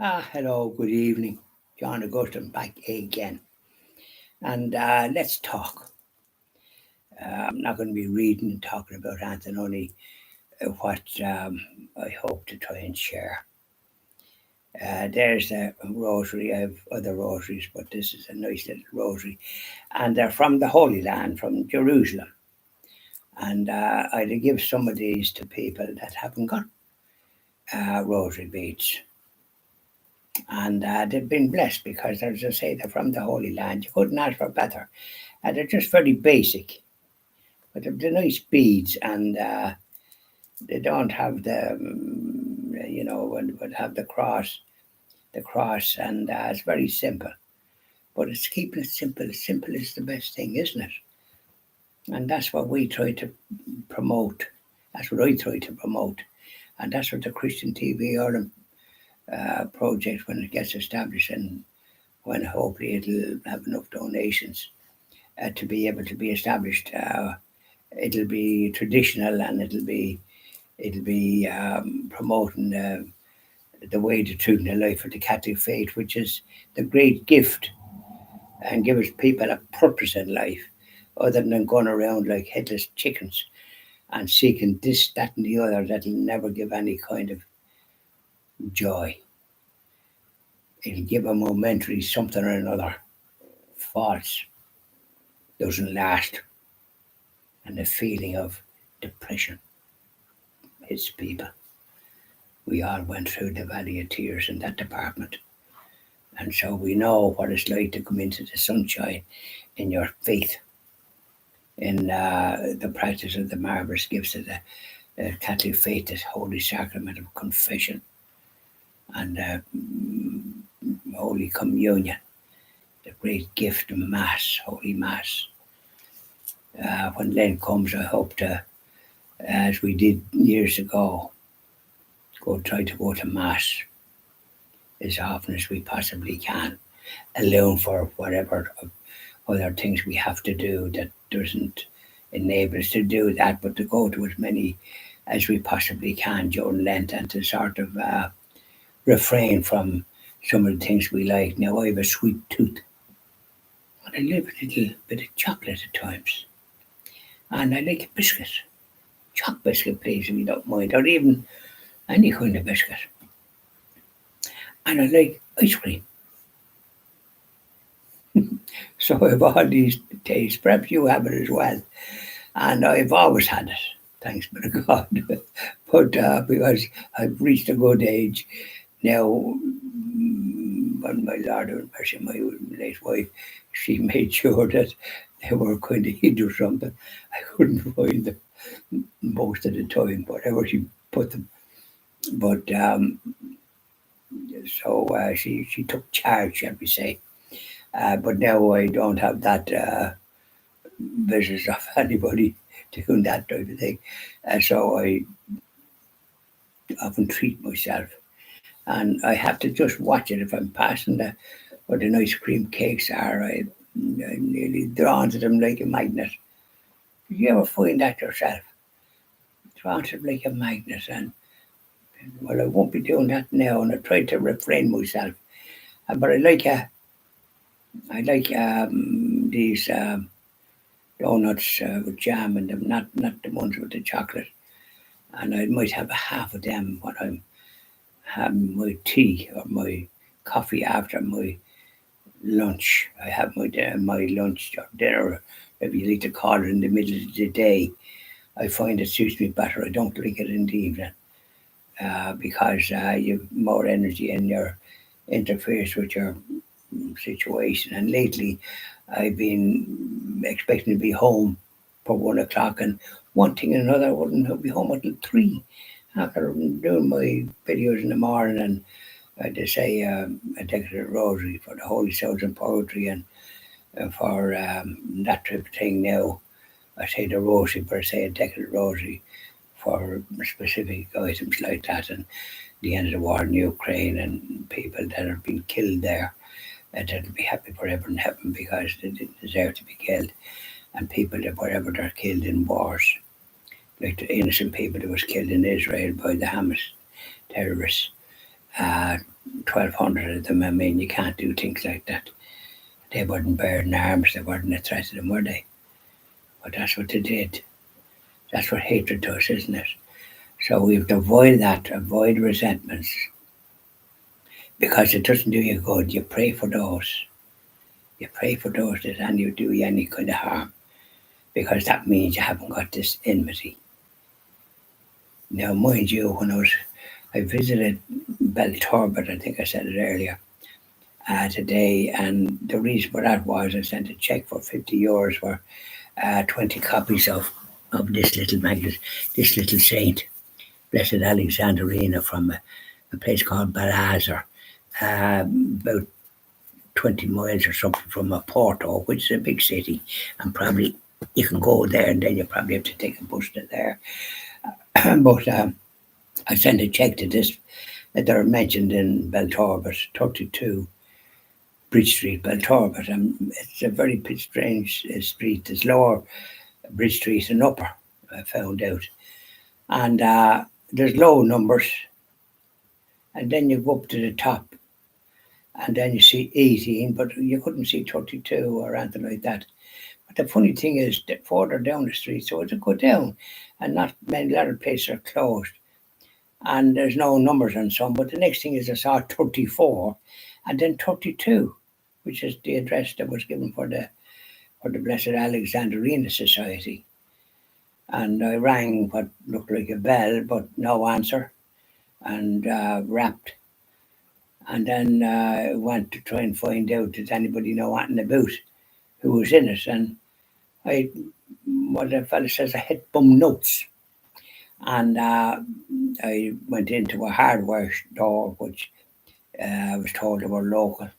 Hello, good evening. John Augustine back again. And let's talk. I'm not going to be reading and talking about anything, only what I hope to try and share. There's a rosary. I have other rosaries, but this is a nice little rosary. And they're from the Holy Land, from Jerusalem. And I'd give some of these to people that haven't got rosary beads. And they've been blessed because, as I say, they're from the Holy Land. You couldn't ask for better. And they're just very basic, but they're nice beads, and they don't have the, would have the cross, and it's very simple. But it's keeping it simple. Simple is the best thing, isn't it? And that's what we try to promote. That's what I try to promote, and that's what the Christian TV Ireland project, when it gets established, and when hopefully it'll have enough donations to be able to be established. It'll be traditional, and it'll be promoting the way, the truth, and the life of the Catholic faith, which is the great gift, and gives people a purpose in life, other than going around like headless chickens and seeking this, that, and the other that'll never give any kind of joy. It'll give a momentary something or another, false, doesn't last, and the feeling of depression hits people. We all went through the valley of tears in that department. And so we know what it's like to come into the sunshine in your faith, in the practice of the marvellous gifts of the Catholic faith, the Holy Sacrament of Confession, and Holy Communion, the great gift of Mass, Holy Mass. When Lent comes, I hope to, as we did years ago, try to go to Mass as often as we possibly can, alone for whatever other things we have to do that doesn't enable us to do that, but to go to as many as we possibly can during Lent, and to sort of refrain from some of the things we like. Now, I have a sweet tooth, and I love a little bit of chocolate at times, and I like a biscuit. Choc biscuit, please, if you don't mind, or even any kind of biscuit. And I like ice cream. So I have all these tastes. Perhaps you have it as well. And I've always had it, thanks be to God. But because I've reached a good age now, when my Lord, especially my late wife, she made sure that they were kind of hid or something. I couldn't find them most of the time, whatever she put them. But so she took charge, shall we say. But now I don't have that business of anybody doing that type of thing. So I often treat myself. And I have to just watch it if I'm passing where the nice cream cakes are. I'm nearly drawn to them like a magnet. Did you ever find that yourself? Drawn to them like a magnet. And well, I won't be doing that now, and I try to refrain myself. But I like these donuts with jam in them, not the ones with the chocolate. And I might have a half of them when I'm having my tea or my coffee after my lunch. I have my lunch or dinner, if you like to call it, in the middle of the day. I find it suits me better. I don't like it in the evening because you've more energy and your interferes with your situation. And lately, I've been expecting to be home for 1 o'clock, and one thing and another, I wouldn't be home until 3 after doing my videos in the morning. And I had to say a decade rosary for the Holy Souls and Poetry, and for that type of thing. Now, I say the rosary, but I say a decade rosary for specific items like that, and the end of the war in Ukraine, and people that have been killed there, that'll be happy forever in heaven because they didn't deserve to be killed, and people that wherever they're killed in wars, like the innocent people that was killed in Israel by the Hamas terrorists. 1,200 of them. I mean, you can't do things like that. They weren't bearing arms, they weren't a threat to them, were they? But that's what they did. That's what hatred does, isn't it? So we have to avoid that, avoid resentments, because it doesn't do you good. You pray for those. You pray for those that do you any kind of harm, because that means you haven't got this enmity. Now, mind you, I visited Belturbet, I think I said it earlier, today, and the reason for that was I sent a check for €50 for 20 copies of this little magnet, this little saint, Blessed Alexandrina, from a place called Balazar, about 20 miles or something from Porto, which is a big city, and probably you can go there and then you probably have to take a bus to there. But I sent a check to this that they're mentioned in Belturbet, 32 Bridge Street, Belturbet. It's a very strange street. There's lower Bridge Street and upper, I found out. And there's low numbers, and then you go up to the top, and then you see 18, but you couldn't see 32 or anything like that. But the funny thing is that further down the street, so it'll go down, and not many other places are closed, and there's no numbers on some. But the next thing is I saw 34, and then 32, which is the address that was given for the Blessed Alexandrina Society. And I rang what looked like a bell, but no answer, and rapped. And then went to try and find out, does anybody know anything about who was in it? And what the fella says, I hit bum notes. And I went into a hardware store, which I was told they were local.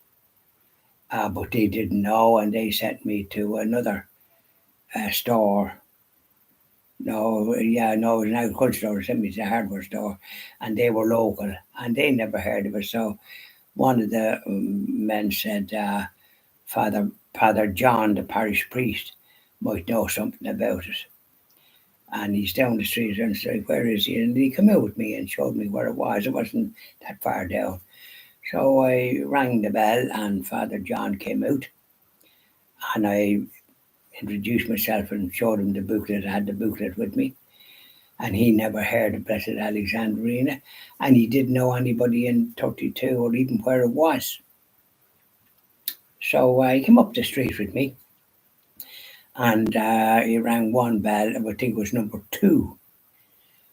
But they didn't know, and they sent me to another store. No, it was an agricultural store. Sent me to a hardware store, and they were local, and they never heard of it. So one of the men said, Father John, the parish priest, might know something about it. And he's down the street and said, where is he? And he came out with me and showed me where it was. It wasn't that far down. So I rang the bell, and Father John came out, and I introduced myself and showed him the booklet. I had the booklet with me, and he never heard of Blessed Alexandrina, and he didn't know anybody in 32 or even where it was. So he came up the street with me, and he rang one bell, I think it was number 2,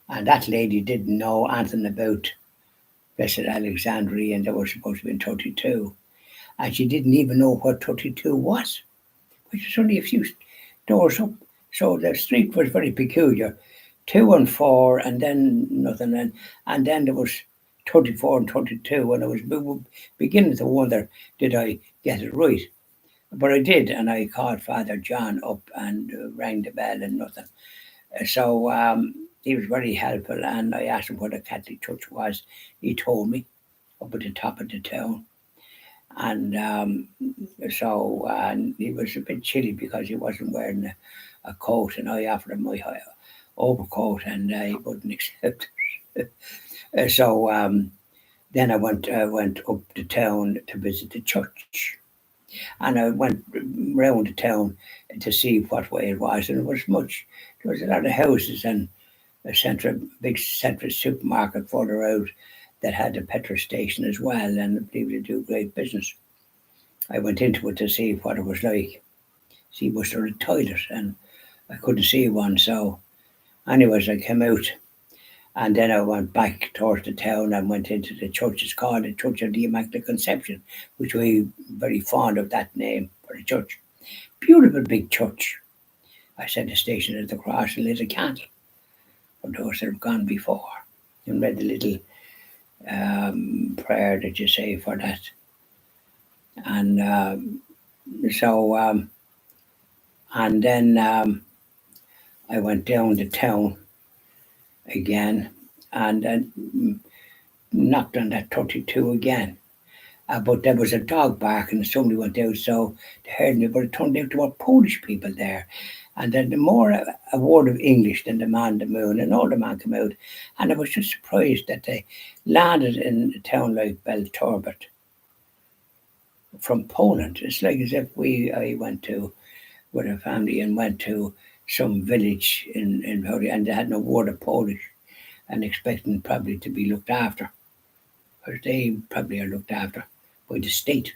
and that lady didn't know anything about Blessed Alexandria, and they were supposed to be in 32, and she didn't even know what 32 was, which was only a few doors up. So the street was very peculiar. 2 and 4, and then nothing, and then there was 34 and 32, and I was beginning to wonder, did I get it right? But I did, and I called Father John up and rang the bell and nothing. So he was very helpful, and I asked him what a Catholic church was. He told me up at the top of the town. And so he was a bit chilly because he wasn't wearing a coat, and I offered him my overcoat, and he wouldn't accept it. So then I went up to town to visit the church, and I went round the town to see what way it was, and it was much. There was a lot of houses and a big central supermarket further out that had a petrol station as well, and people do great business. I went into it to see what it was like. See, was there a toilet? And I couldn't see one. So, anyways, I came out, and then I went back towards the town and went into the church. It's called the Church of the Immaculate Conception, which we're very fond of that name for the church. Beautiful big church. I set the station at the cross and lit a candle for those that have gone before, and read the little prayer that you say for that. And and then I went down to town again, and knocked on that 32 again. But there was a dog barking, and somebody went out, so they heard me, but it turned out there were Polish people there. And then the more a word of English than the man, the moon, an older man came out, and I was just surprised that they landed in a town like Belturbet from Poland. It's like as if I went to with a family and went to some village in Howdy and they had no word of Polish and expecting probably to be looked after, because they probably are looked after by the state.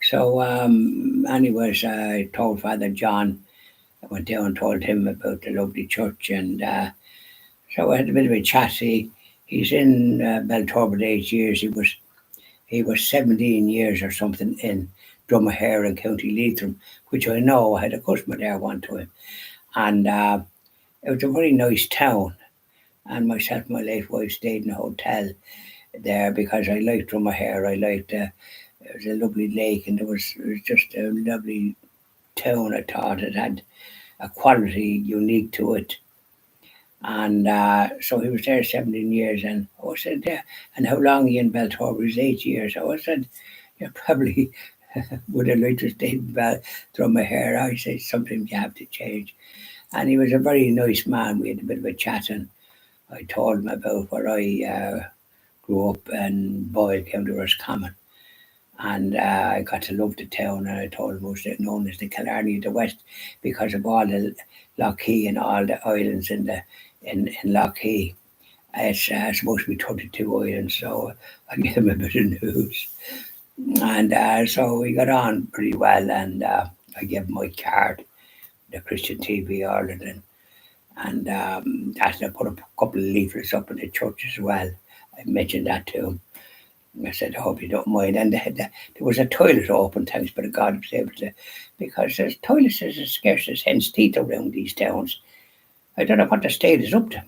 So, anyways, I told Father John. I went down and told him about the lovely church, and so I had a bit of a chat. He's in Belturbet 8 years. He was 17 years or something in Dromahare in County Leitrim, which I know. I had a customer there one time, and it was a very nice town. And myself and my late wife stayed in a hotel there because I liked Dromahare. I liked it was a lovely lake, and it was just a lovely town. I thought it had a quality unique to it. And so he was there 17 years. And I said, yeah, and how long he in Beltor was 8 years. I said, yeah, probably would have liked to stay in Dromahare. I said, sometimes you have to change. And he was a very nice man. We had a bit of a chat, and I told him about where I grew up in Boyle, County Roscommon. And I got to love the town, and I told him it was known as the Killarney of the West because of all the Lockheed and all the islands in Lockheed. It's supposed to be 32 islands, so I gave him a bit of news. And so we got on pretty well, and I gave him my card, the Christian TV Ireland, and I put a couple of leaflets up in the church as well. I mentioned that to him. I said, I hope you don't mind. And there was a toilet open, thanks be to God, I was able to, because there's toilets is as scarce as hen's teeth around these towns. I don't know what the state is up to.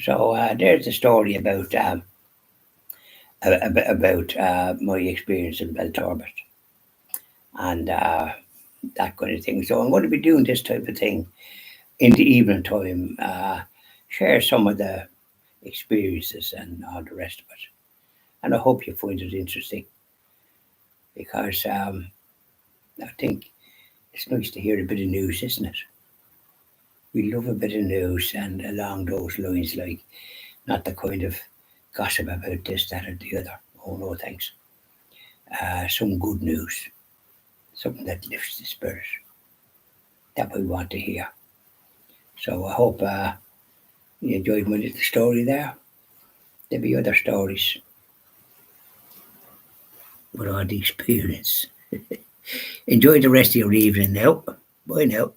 So there's the story about my experience in Belturbet and that kind of thing. So I'm going to be doing this type of thing in the evening time, share some of the experiences and all the rest of it. And I hope you find it interesting because I think it's nice to hear a bit of news, isn't it? We love a bit of news and along those lines, like not the kind of gossip about this, that, or the other. Oh, no, thanks. Some good news, something that lifts the spirit that we want to hear. So I hope you enjoyed my little story there. There'll be other stories with all the experience. Enjoy the rest of your evening now. Bye now.